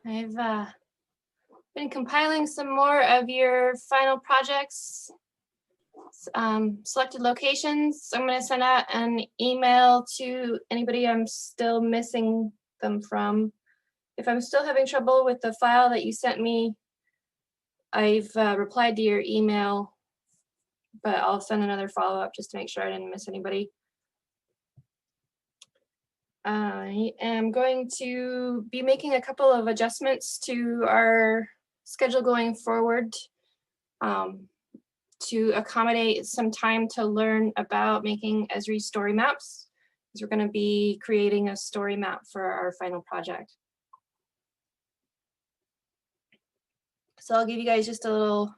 I've been compiling some more of your final projects, selected locations. I'm going to send out an email to anybody I'm still missing them from. If I'm still having trouble with the file that you sent me, I've replied to your email, but I'll send another follow-up just to make sure I didn't miss anybody. I am going to be making a couple of adjustments to our schedule going forward to accommodate some time to learn about making Esri story maps, because we're going to be creating a story map for our final project. So I'll give you guys just a little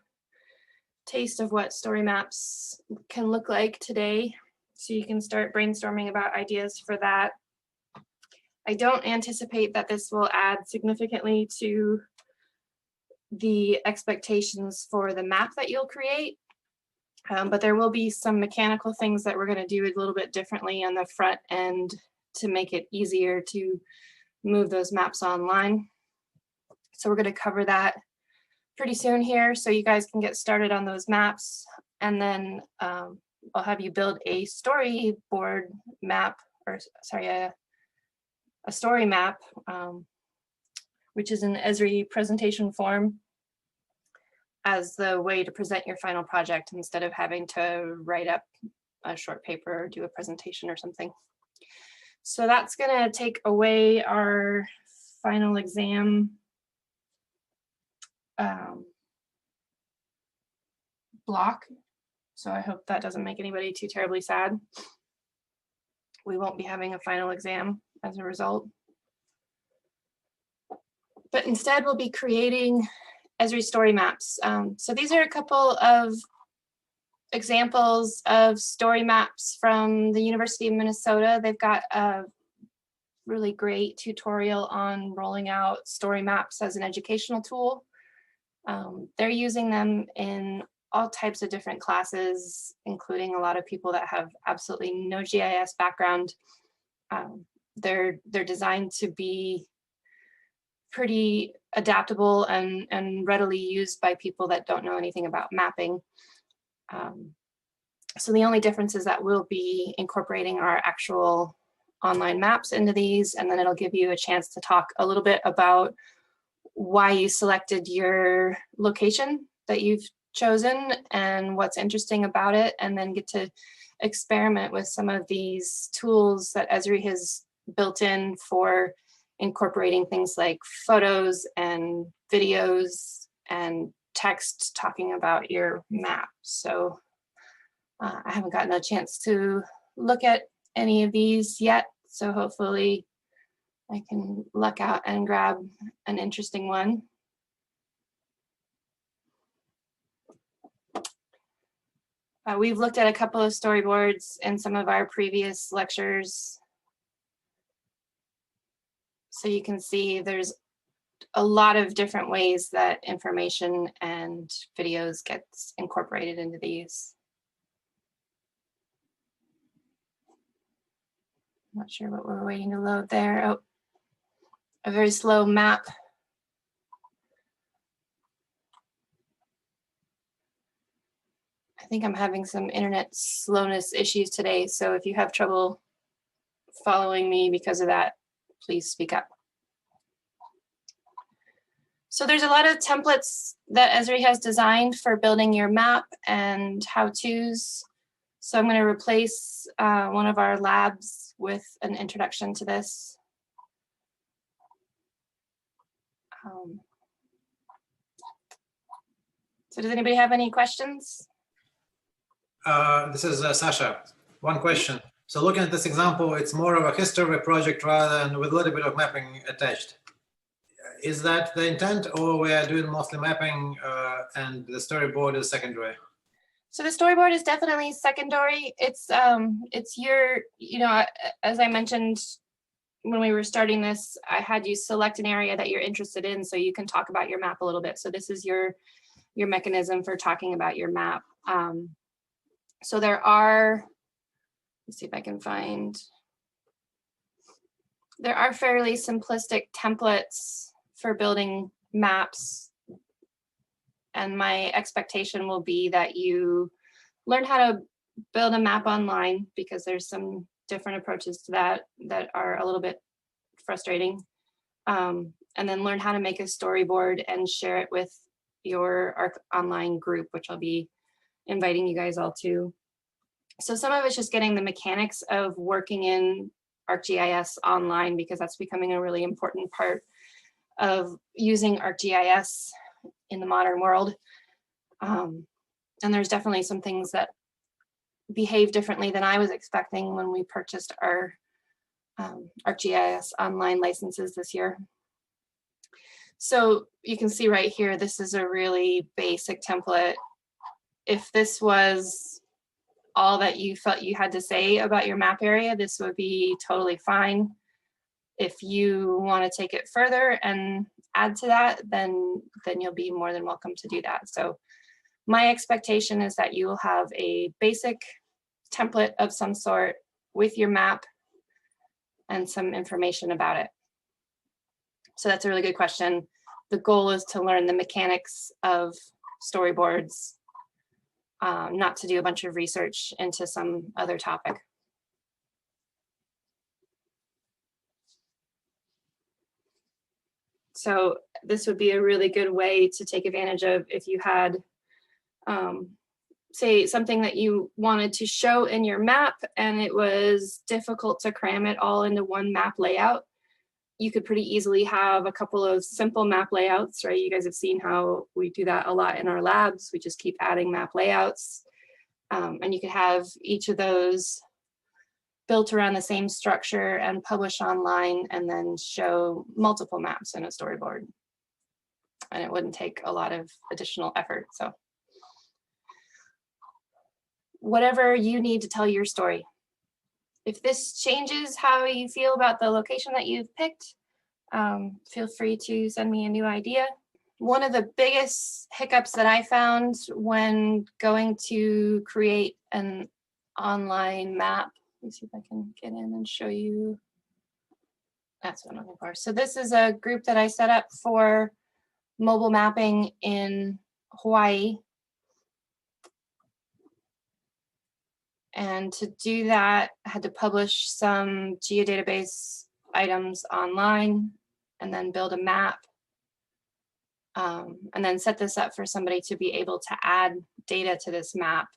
taste of what story maps can look like today, so you can start brainstorming about ideas for that. I don't anticipate that this will add significantly to the expectations for the map that you'll create, but there will be some mechanical things that we're going to do a little bit differently on the front end to make it easier to move those maps online. So we're going to cover that pretty soon here, so you guys can get started on those maps, and then I'll have you build a storyboard map, or sorry, a story map, which is an Esri presentation form, as the way to present your final project instead of having to write up a short paper or do a presentation or something. So that's going to take away our final exam block. So I hope that doesn't make anybody too terribly sad. We won't be having a final exam as a result. But instead we'll be creating Esri story maps. So these are a couple of examples of story maps from the University of Minnesota. They've got a really great tutorial on rolling out story maps as an educational tool. They're using them in all types of different classes, including a lot of people that have absolutely no GIS background. They're designed to be pretty adaptable and readily used by people that don't know anything about mapping. So the only difference is that we'll be incorporating our actual online maps into these, and then it'll give you a chance to talk a little bit about why you selected your location that you've chosen and what's interesting about it, and then get to experiment with some of these tools that Esri has built in for incorporating things like photos and videos and text talking about your map. So I haven't gotten a chance to look at any of these yet, so hopefully I can luck out and grab an interesting one. We've looked at a couple of storyboards in some of our previous lectures. So you can see there's a lot of different ways that information and videos gets incorporated into these. Not sure what we're waiting to load there. Oh, a very slow map. I think I'm having some internet slowness issues today, so if you have trouble following me because of that, please speak up. So there's a lot of templates that Esri has designed for building your map and how-tos. So I'm going to replace one of our labs with an introduction to this. So does anybody have any questions? This is Sasha. One question. So looking at this example, it's more of a history project rather than with a little bit of mapping attached. Is that the intent, or we are doing mostly mapping and the storyboard is secondary? So the storyboard is definitely secondary. It's your, you know, as I mentioned when we were starting this, I had you select an area that you're interested in so you can talk about your map a little bit. So this is your mechanism for talking about your map. So there are, let's see if I can find, there are fairly simplistic templates for building maps. And my expectation will be that you learn how to build a map online, because there's some different approaches to that that are a little bit frustrating. And then learn how to make a storyboard and share it with your online group, which I'll be inviting you guys all to. So some of it's just getting the mechanics of working in ArcGIS online, because that's becoming a really important part of using ArcGIS in the modern world. And there's definitely some things that behave differently than I was expecting when we purchased our ArcGIS online licenses this year. So you can see right here, this is a really basic template. If this was all that you felt you had to say about your map area, this would be totally fine. If you want to take it further and add to that, then you'll be more than welcome to do that. So my expectation is that you will have a basic template of some sort with your map and some information about it. So that's a really good question. The goal is to learn the mechanics of storyboards, not to do a bunch of research into some other topic. So this would be a really good way to take advantage of if you had, say, something that you wanted to show in your map and it was difficult to cram it all into one map layout. You could pretty easily have a couple of simple map layouts, right? You guys have seen how we do that a lot in our labs. We just keep adding map layouts. And you could have each of those built around the same structure and publish online, and then show multiple maps in a storyboard. And it wouldn't take a lot of additional effort. So whatever you need to tell your story. If this changes how you feel about the location that you've picked, feel free to send me a new idea. One of the biggest hiccups that I found when going to create an online map, let me see if I can get in and show you. That's what I'm looking for. So this is a group that I set up for mobile mapping in Hawaii. And to do that, I had to publish some geodatabase items online and then build a map. And then set this up for somebody to be able to add data to this map.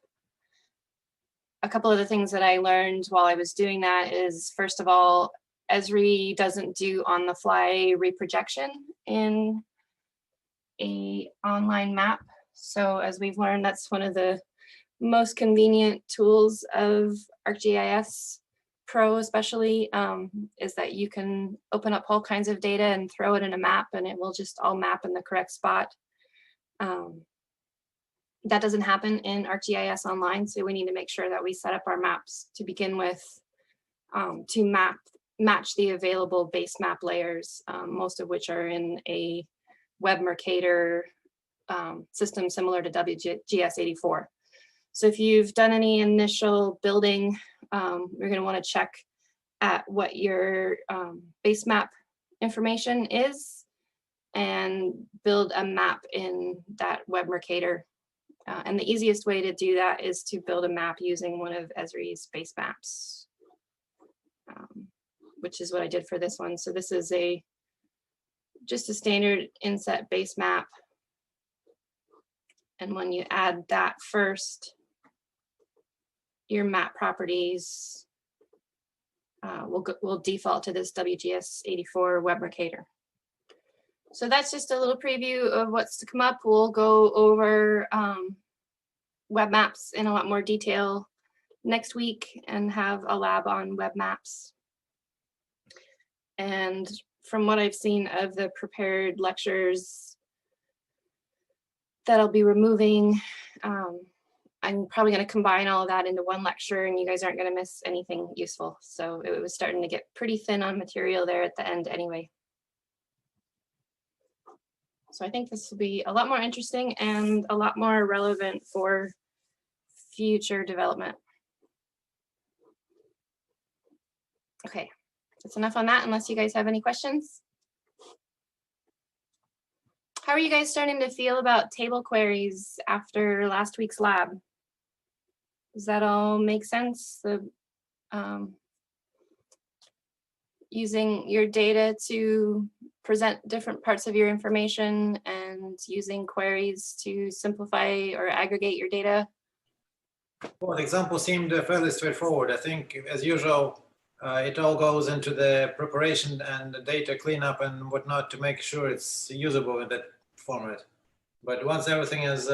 A couple of the things that I learned while I was doing that is, first of all, Esri doesn't do on-the-fly reprojection in an online map. So as we've learned, that's one of the most convenient tools of ArcGIS Pro especially, is that you can open up all kinds of data and throw it in a map and it will just all map in the correct spot. That doesn't happen in ArcGIS Online, so we need to make sure that we set up our maps to begin with to match the available base map layers, most of which are in a web Mercator system similar to WGS84. So if you've done any initial building, you're going to want to check at what your base map information is and build a map in that web Mercator. And the easiest way to do that is to build a map using one of Esri's base maps, which is what I did for this one. So this is just a standard inset base map. And when you add that first, your map properties will default to this WGS84 web Mercator. So that's just a little preview of what's to come up. We'll go over web maps in a lot more detail next week and have a lab on web maps. And from what I've seen of the prepared lectures that I'll be removing, I'm probably going to combine all of that into one lecture and you guys aren't going to miss anything useful. So it was starting to get pretty thin on material there at the end anyway. So I think this will be a lot more interesting and a lot more relevant for future development. Okay, that's enough on that unless you guys have any questions. How are you guys starting to feel about table queries after last week's lab? Does that all make sense? Using your data to present different parts of your information and using queries to simplify or aggregate your data? Well, the example seemed fairly straightforward. I think, as usual, it all goes into the preparation and the data cleanup and whatnot to make sure it's usable in that format. But once everything is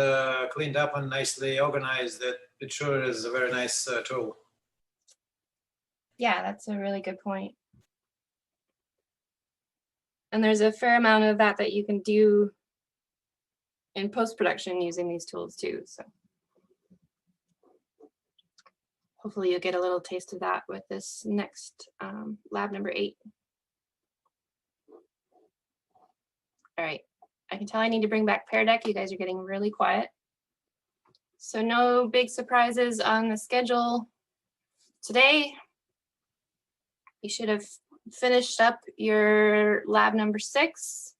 cleaned up and nicely organized, it sure is a very nice tool. Yeah, that's a really good point. And there's a fair amount of that you can do in post-production using these tools too. So hopefully you'll get a little taste of that with this next lab number 8. All right, I can tell I need to bring back Pear Deck. You guys are getting really quiet. So no big surprises on the schedule today. You should have finished up your lab number 6.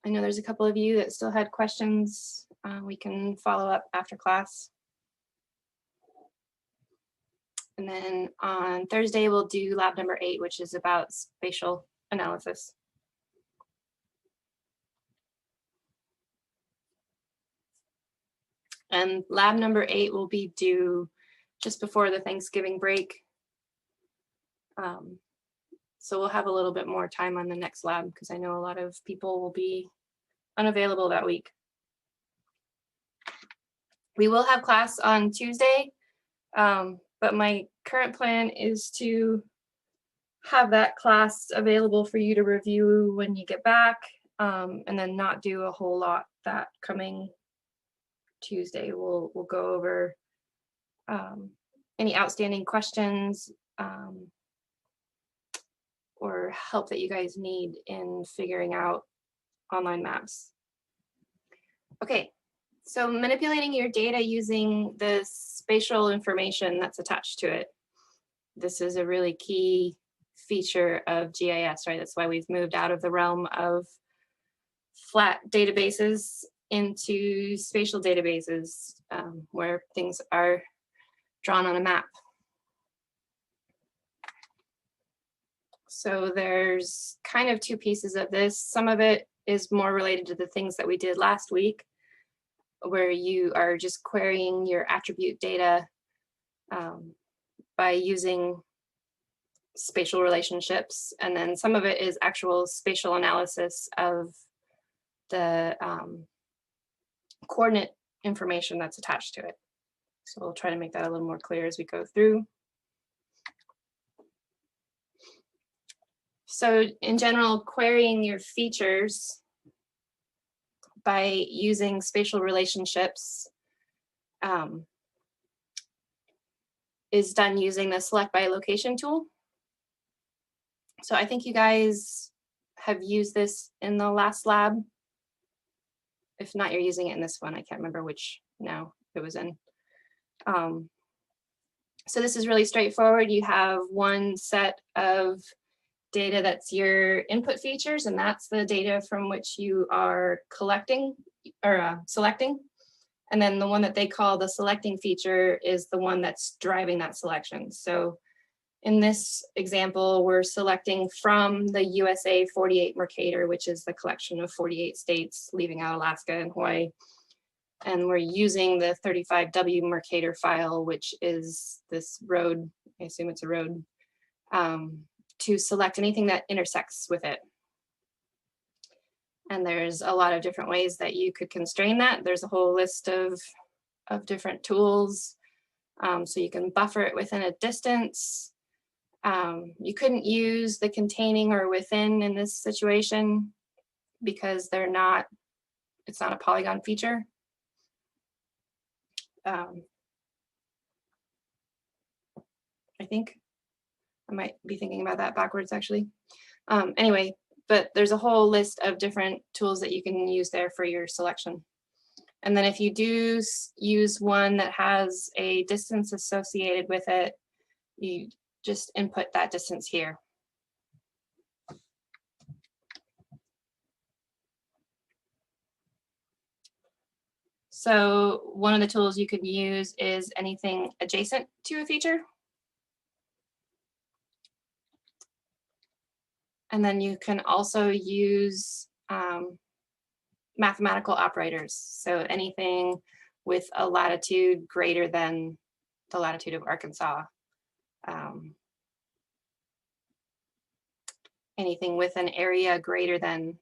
I know there's a couple of you that still had questions. We can follow up after class. And then on Thursday, we'll do lab number 8, which is about spatial analysis. And lab number 8 will be due just before the Thanksgiving break. So we'll have a little bit more time on the next lab because I know a lot of people will be unavailable that week. We will have class on Tuesday, but my current plan is to have that class available for you to review when you get back, and then not do a whole lot that coming Tuesday. We'll go over any outstanding questions or help that you guys need in figuring out online maps. Okay, so manipulating your data using the spatial information that's attached to it. This is a really key feature of GIS, right? That's why we've moved out of the realm of flat databases into spatial databases where things are drawn on a map. So there's kind of 2 pieces of this. Some of it is more related to the things that we did last week, where you are just querying your attribute data by using spatial relationships. And then some of it is actual spatial analysis of the coordinate information that's attached to it. So we'll try to make that a little more clear as we go through. So in general, querying your features by using spatial relationships is done using the select by location tool. So I think you guys have used this in the last lab. If not, you're using it in this one. I can't remember which now it was in. So this is really straightforward. You have one set of data that's your input features, and that's the data from which you are collecting or selecting. And then the one that they call the selecting feature is the one that's driving that selection. So in this example, we're selecting from the USA 48 Mercator, which is the collection of 48 states, leaving out Alaska and Hawaii. And we're using the 35W Mercator file, which is this road, I assume it's a road, to select anything that intersects with it. And there's a lot of different ways that you could constrain that. There's a whole list of different tools. So you can buffer it within a distance. You couldn't use the containing or within in this situation because it's not a polygon feature. I think I might be thinking about that backwards actually. Anyway, but there's a whole list of different tools that you can use there for your selection. And then if you do use one that has a distance associated with it, you just input that distance here. So one of the tools you can use is anything adjacent to a feature. And then you can also use mathematical operators. So anything with a latitude greater than the latitude of Arkansas. Anything with an area greater than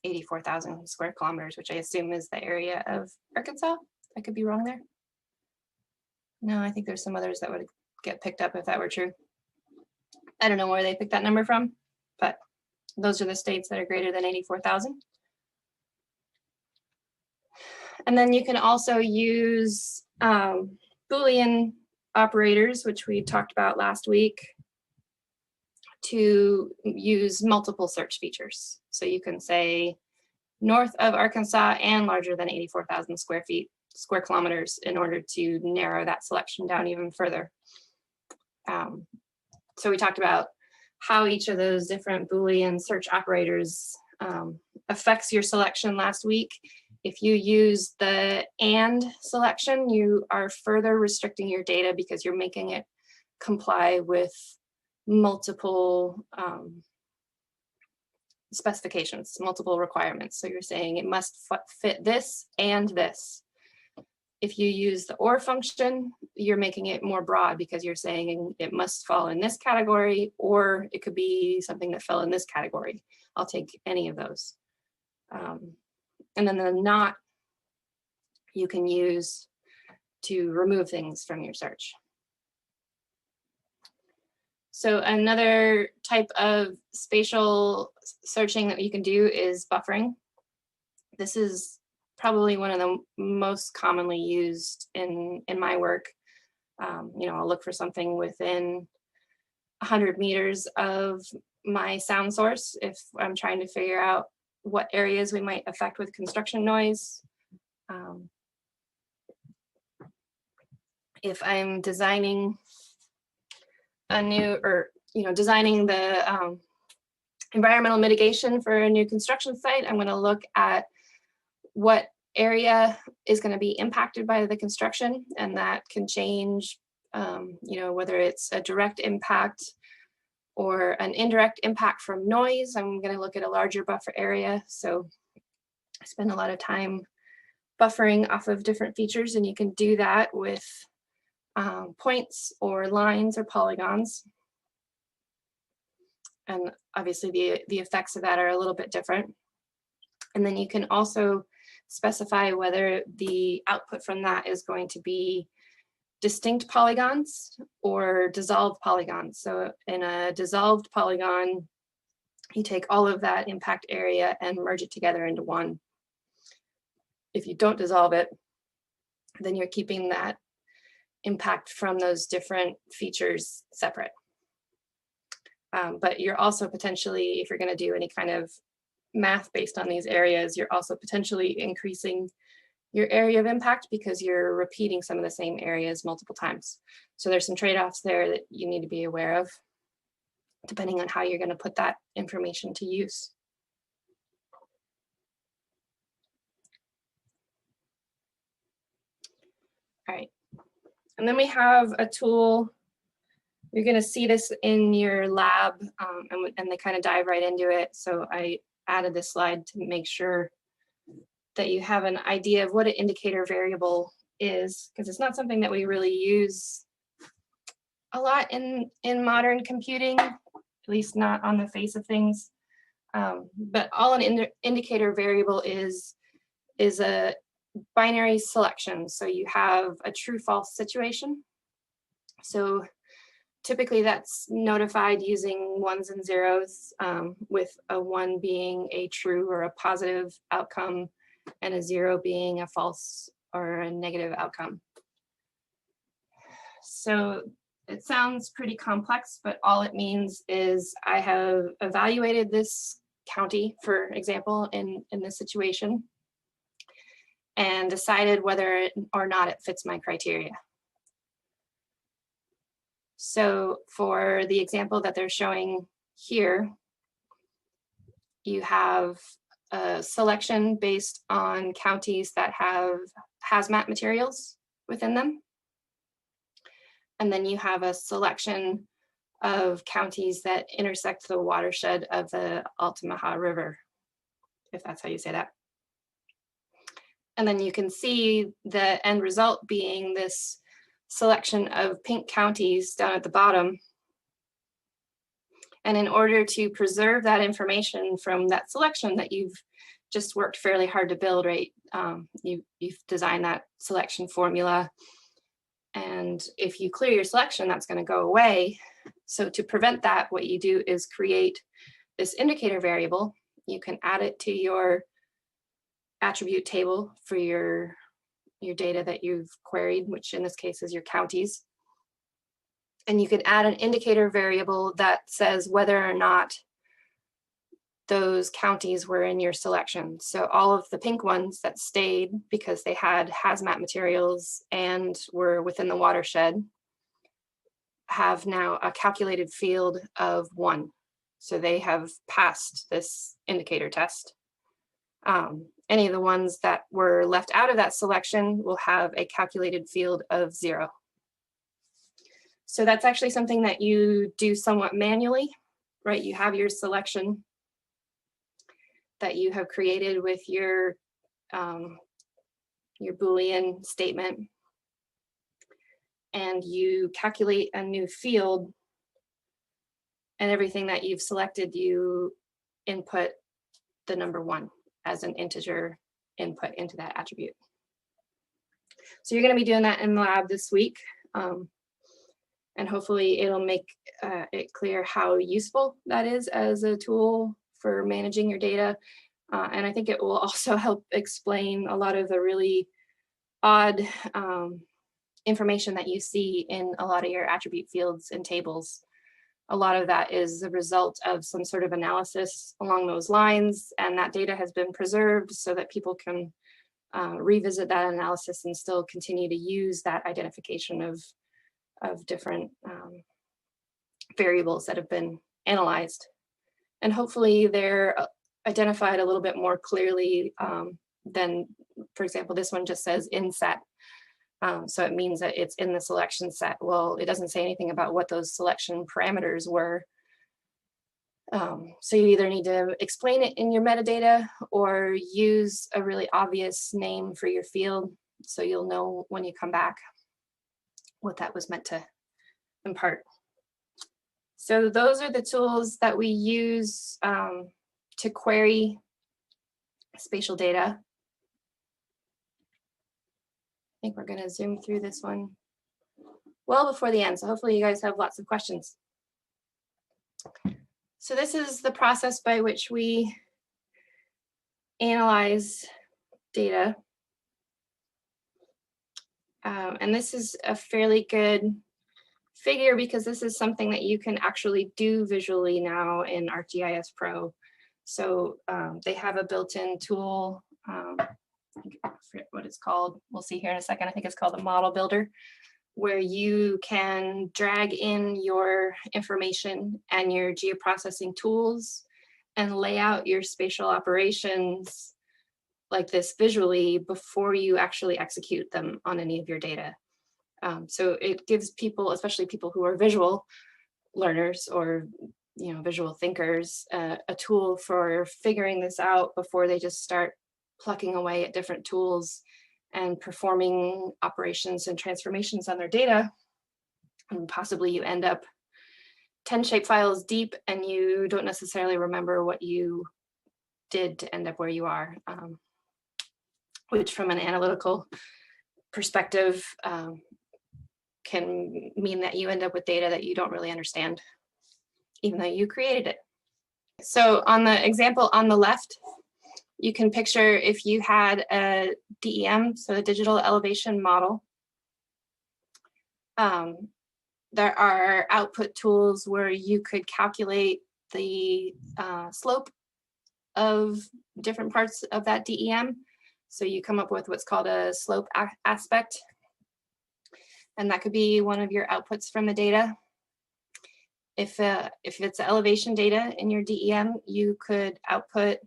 84,000 square kilometers, which I assume is the area of Arkansas. I could be wrong there. No, I think there's some others that would get picked up if that were true. I don't know where they picked that number from, but those are the states that are greater than 84,000. And then you can also use Boolean operators, which we talked about last week, to use multiple search features. So you can say north of Arkansas and larger than 84,000 square kilometers in order to narrow that selection down even further. So we talked about how each of those different Boolean search operators affects your selection last week. If you use the AND selection, you are further restricting your data because you're making it comply with multiple specifications, multiple requirements. So you're saying it must fit this and this. If you use the OR function, you're making it more broad because you're saying it must fall in this category, or it could be something that fell in this category. I'll take any of those. And then the NOT you can use to remove things from your search. So another type of spatial searching that you can do is buffering. This is probably one of the most commonly used in my work. You know, I'll look for something within 100 meters of my sound source if I'm trying to figure out what areas we might affect with construction noise. If I'm designing a new, or designing the environmental mitigation for a new construction site, I'm going to look at what area is going to be impacted by the construction, and that can change, whether it's a direct impact or an indirect impact from noise. I'm going to look at a larger buffer area. So I spend a lot of time buffering off of different features, and you can do that with points or lines or polygons. And obviously the effects of that are a little bit different. And then you can also specify whether the output from that is going to be distinct polygons or dissolved polygons. So in a dissolved polygon, you take all of that impact area and merge it together into one. If you don't dissolve it, then you're keeping that impact from those different features separate. But you're also potentially, if you're going to do any kind of math based on these areas, you're also potentially increasing your area of impact because you're repeating some of the same areas multiple times. So there's some trade-offs there that you need to be aware of, depending on how you're going to put that information to use. All right, and then we have a tool. You're going to see this in your lab, and they kind of dive right into it. So I added this slide to make sure that you have an idea of what an indicator variable is, because it's not something that we really use a lot in modern computing, at least not on the face of things. But all an indicator variable is a binary selection. So you have a true-false situation. So typically that's notified using ones and zeros, with a 1 being a true or a positive outcome and a 0 being a false or a negative outcome. So it sounds pretty complex, but all it means is I have evaluated this county, for example, in this situation, and decided whether or not it fits my criteria. So for the example that they're showing here, you have a selection based on counties that have hazmat materials within them. And then you have a selection of counties that intersect the watershed of the Altamaha River, if that's how you say that. And then you can see the end result being this selection of pink counties down at the bottom. And in order to preserve that information from that selection that you've just worked fairly hard to build, right? You've designed that selection formula. And if you clear your selection, that's going to go away. So to prevent that, what you do is create this indicator variable. You can add it to your attribute table for your data that you've queried, which in this case is your counties. And you can add an indicator variable that says whether or not those counties were in your selection. So all of the pink ones that stayed because they had hazmat materials and were within the watershed have now a calculated field of 1. So they have passed this indicator test. Any of the ones that were left out of that selection will have a calculated field of 0. So that's actually something that you do somewhat manually, right? You have your selection that you have created with your Boolean statement, and you calculate a new field, and everything that you've selected, you input the number 1 as an integer input into that attribute. So you're going to be doing that in the lab this week. And hopefully it'll make it clear how useful that is as a tool for managing your data. And I think it will also help explain a lot of the really odd information that you see in a lot of your attribute fields and tables. A lot of that is the result of some sort of analysis along those lines, and that data has been preserved so that people can revisit that analysis and still continue to use that identification of different variables that have been analyzed. And hopefully they're identified a little bit more clearly than, for example, this one just says in set. So it means that it's in the selection set. Well, it doesn't say anything about what those selection parameters were. So you either need to explain it in your metadata or use a really obvious name for your field so you'll know when you come back what that was meant to impart. So those are the tools that we use to query spatial data. I think we're going to zoom through this one well before the end, so hopefully you guys have lots of questions. So this is the process by which we analyze data. And this is a fairly good figure because this is something that you can actually do visually now in ArcGIS Pro. So they have a built-in tool, I forget what it's called. We'll see here in a second. I think it's called the Model Builder, where you can drag in your information and your geoprocessing tools and lay out your spatial operations like this visually before you actually execute them on any of your data. So it gives people, especially people who are visual learners or visual thinkers, a tool for figuring this out before they just start plucking away at different tools and performing operations and transformations on their data. And possibly you end up 10 shapefiles deep and you don't necessarily remember what you did to end up where you are, which from an analytical perspective can mean that you end up with data that you don't really understand, even though you created it. So on the example on the left, you can picture if you had a DEM, so a digital elevation model. There are output tools where you could calculate the slope of different parts of that DEM. So you come up with what's called a slope aspect. And that could be one of your outputs from the data. If it's elevation data in your DEM, you could output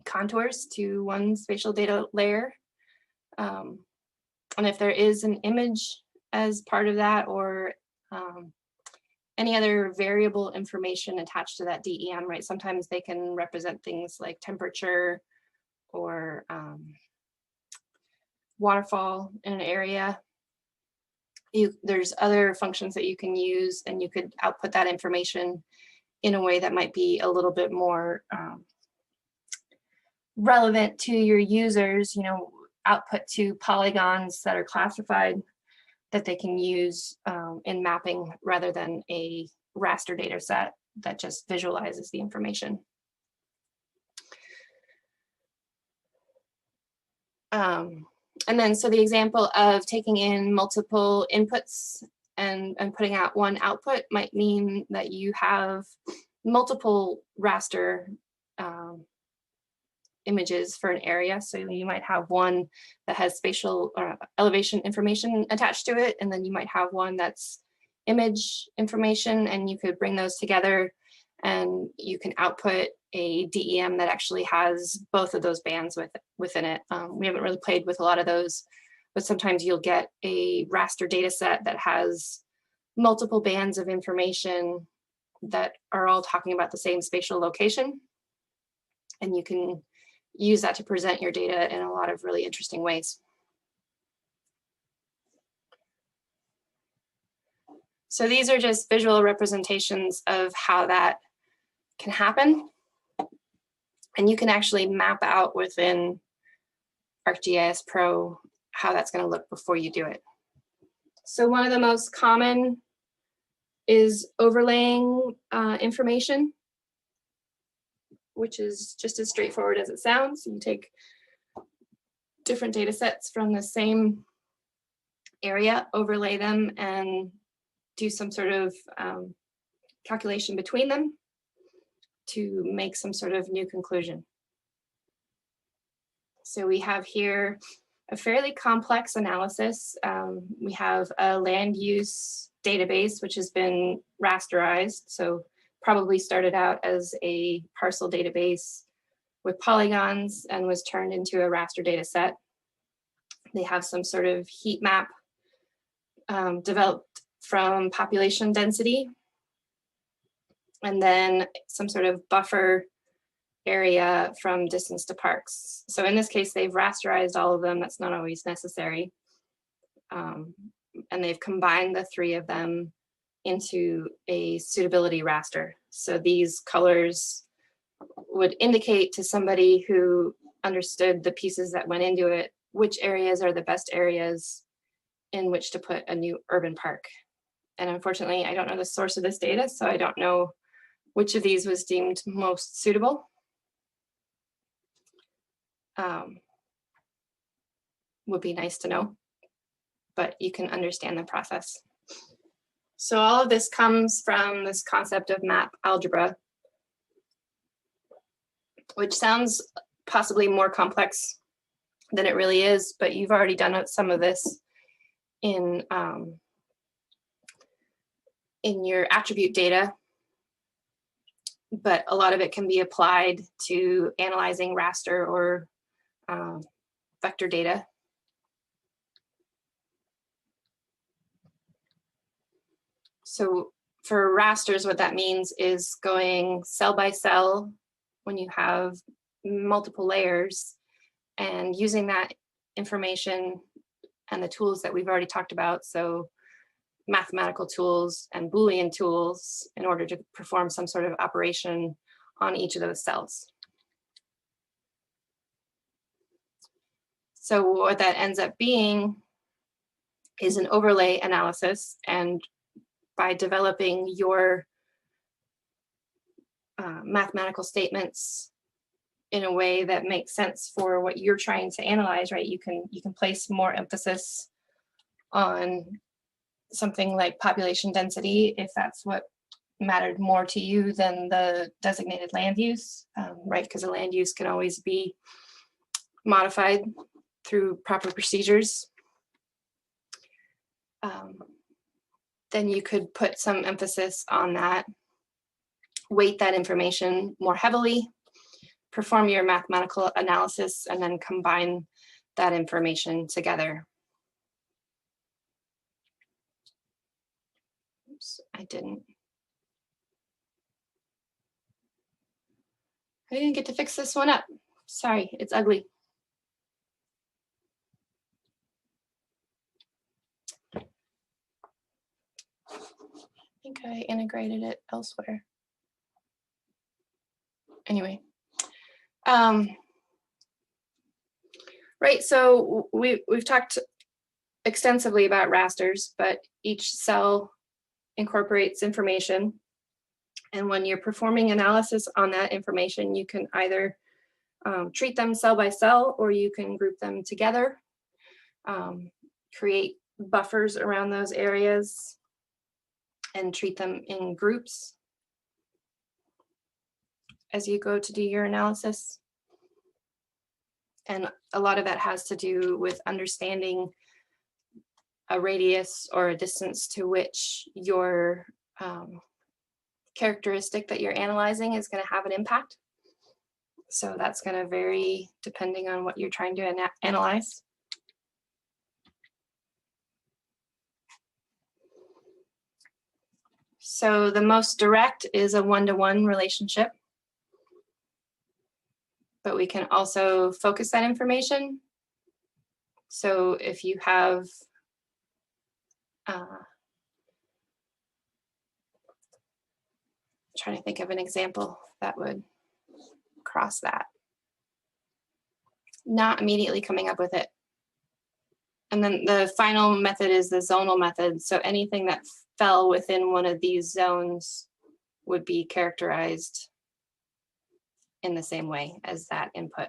contours to one spatial data layer. And if there is an image as part of that, or any other variable information attached to that DEM, right? Sometimes they can represent things like temperature or waterfall in an area. There's other functions that you can use, and you could output that information in a way that might be a little bit more relevant to your users, you know, output to polygons that are classified that they can use in mapping rather than a raster data set that just visualizes the information. And then, so the example of taking in multiple inputs and putting out one output might mean that you have multiple raster images for an area. So you might have one that has spatial elevation information attached to it, and then you might have one that's image information, and you could bring those together and you can output a DEM that actually has both of those bands within it. We haven't really played with a lot of those, but sometimes you'll get a raster data set that has multiple bands of information that are all talking about the same spatial location. And you can use that to present your data in a lot of really interesting ways. So these are just visual representations of how that can happen. And you can actually map out within ArcGIS Pro how that's going to look before you do it. So one of the most common is overlaying information, which is just as straightforward as it sounds. You take different data sets from the same area, overlay them, and do some sort of calculation between them to make some sort of new conclusion. So we have here a fairly complex analysis. We have a land use database, which has been rasterized. So probably started out as a parcel database with polygons and was turned into a raster data set. They have some sort of heat map developed from population density, and then some sort of buffer area from distance to parks. So in this case, they've rasterized all of them. That's not always necessary. And they've combined the three of them into a suitability raster. So these colors would indicate to somebody who understood the pieces that went into it, which areas are the best areas in which to put a new urban park. And unfortunately, I don't know the source of this data, so I don't know which of these was deemed most suitable. Would be nice to know, but you can understand the process. So all of this comes from this concept of map algebra, which sounds possibly more complex than it really is, but you've already done some of this in your attribute data, but a lot of it can be applied to analyzing raster or vector data. So for rasters, what that means is going cell by cell when you have multiple layers and using that information and the tools that we've already talked about. So mathematical tools and Boolean tools in order to perform some sort of operation on each of those cells. So what that ends up being is an overlay analysis, and by developing your mathematical statements in a way that makes sense for what you're trying to analyze, right? You can place more emphasis on something like population density if that's what mattered more to you than the designated land use, right? Because the land use can always be modified through proper procedures. Then you could put some emphasis on that, weight that information more heavily, perform your mathematical analysis and then combine that information together. Oops, I didn't get to fix this one up. Sorry, it's ugly. I think I integrated it elsewhere. Anyway, right, so we've talked extensively about rasters, but each cell incorporates information. And when you're performing analysis on that information, you can either treat them cell by cell, or you can group them together, create buffers around those areas, and treat them in groups as you go to do your analysis. And a lot of that has to do with understanding a radius or a distance to which your characteristic that you're analyzing is going to have an impact. So that's going to vary depending on what you're trying to analyze. So the most direct is a one-to-one relationship, but we can also focus that information. So if you have trying to think of an example that would cross that. Not immediately coming up with it. And then the final method is the zonal method. So anything that fell within one of these zones would be characterized in the same way as that input.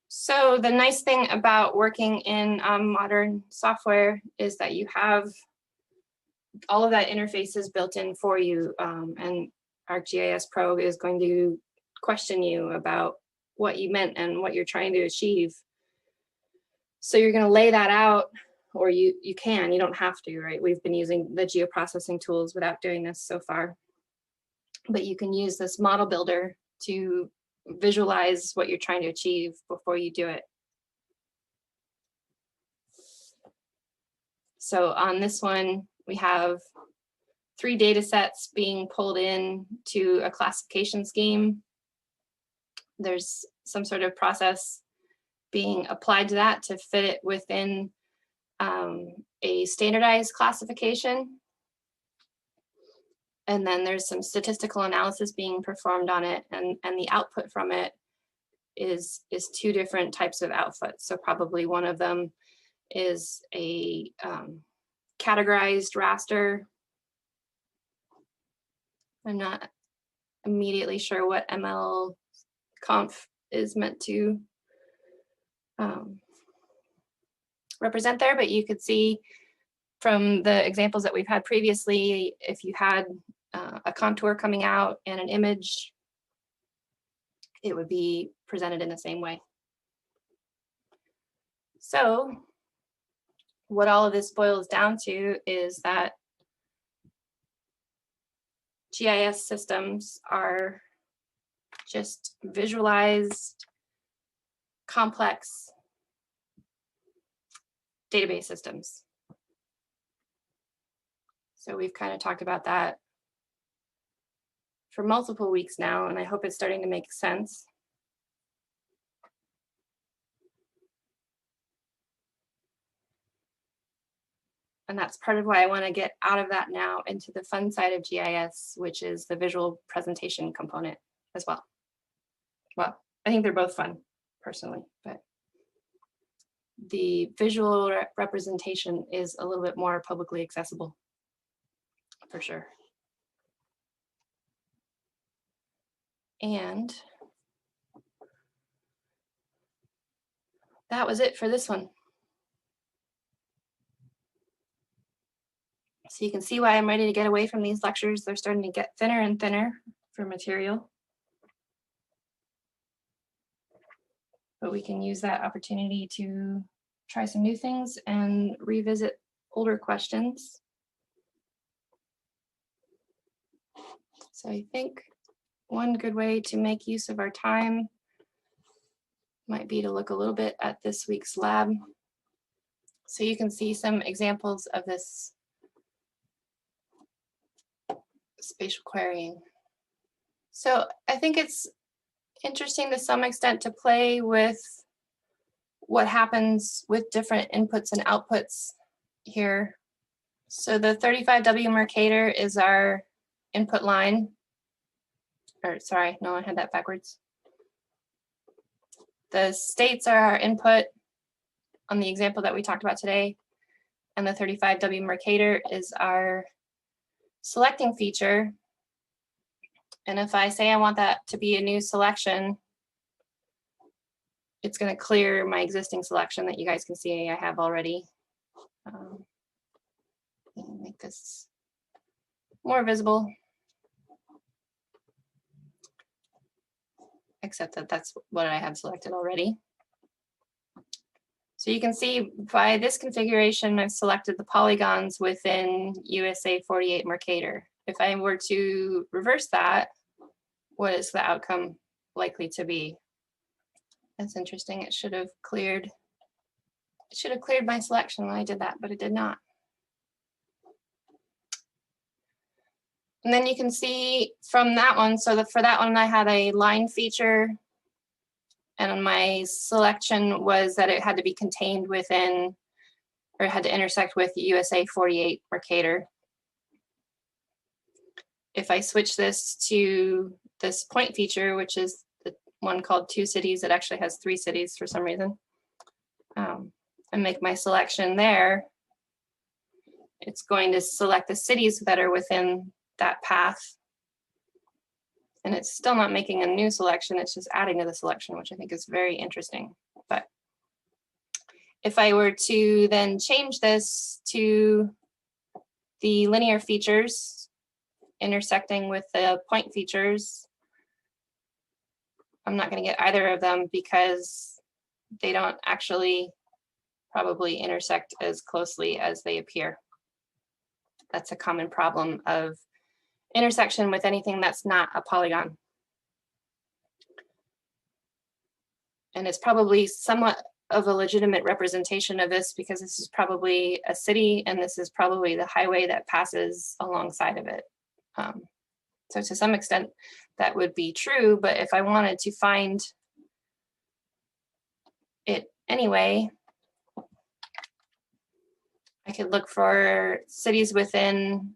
So the nice thing about working in modern software is that you have all of that interface is built in for you, and ArcGIS Pro is going to question you about what you meant and what you're trying to achieve. So you're going to lay that out, or you can, you don't have to, right? We've been using the geoprocessing tools without doing this so far, but you can use this model builder to visualize what you're trying to achieve before you do it. So on this one, we have 3 data sets being pulled in to a classification scheme. There's some sort of process being applied to that to fit it within a standardized classification. And then there's some statistical analysis being performed on it, and the output from it is 2 different types of outputs. So probably one of them is a categorized raster. I'm not immediately sure what ML-conf is meant to represent there, but you could see from the examples that we've had previously, if you had a contour coming out and an image, it would be presented in the same way. So what all of this boils down to is that GIS systems are just visualized, complex database systems. So we've kind of talked about that for multiple weeks now, and I hope it's starting to make sense. And that's part of why I want to get out of that now into the fun side of GIS, which is the visual presentation component as well. Well, I think they're both fun, personally, but the visual representation is a little bit more publicly accessible, for sure. And that was it for this one. So you can see why I'm ready to get away from these lectures. They're starting to get thinner and thinner for material. But we can use that opportunity to try some new things and revisit older questions. So I think one good way to make use of our time might be to look a little bit at this week's lab. So you can see some examples of this spatial querying. So I think it's interesting to some extent to play with what happens with different inputs and outputs here. So the 35W Mercator is our input line. Or sorry, no, I had that backwards. The states are our input on the example that we talked about today. And the 35W Mercator is our selecting feature. And if I say I want that to be a new selection, it's going to clear my existing selection that you guys can see I have already. Make this more visible. Except that that's what I have selected already. So you can see by this configuration, I've selected the polygons within USA 48 Mercator. If I were to reverse that, what is the outcome likely to be? That's interesting. It should have cleared my selection when I did that, but it did not. And then you can see from that one, so for that one, I had a line feature, and my selection was that it had to be contained within, or it had to intersect with USA 48 Mercator. If I switch this to this point feature, which is the one called 2 cities, it actually has 3 cities for some reason, and make my selection there, it's going to select the cities that are within that path. And it's still not making a new selection, it's just adding to the selection, which I think is very interesting. But if I were to then change this to the linear features intersecting with the point features, I'm not going to get either of them because they don't actually probably intersect as closely as they appear. That's a common problem of intersection with anything that's not a polygon. And it's probably somewhat of a legitimate representation of this because this is probably a city and this is probably the highway that passes alongside of it. So to some extent that would be true, but if I wanted to find it anyway, I could look for cities within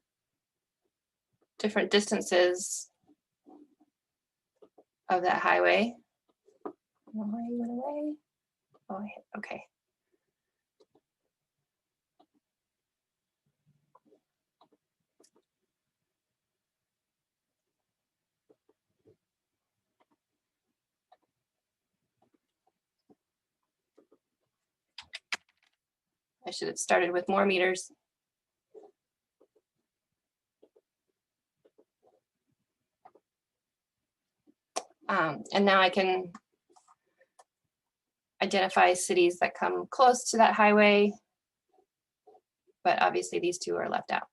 different distances of that highway. Went away. Oh, okay. I should have started with more meters. And now I can identify cities that come close to that highway, but obviously these 2 are left out.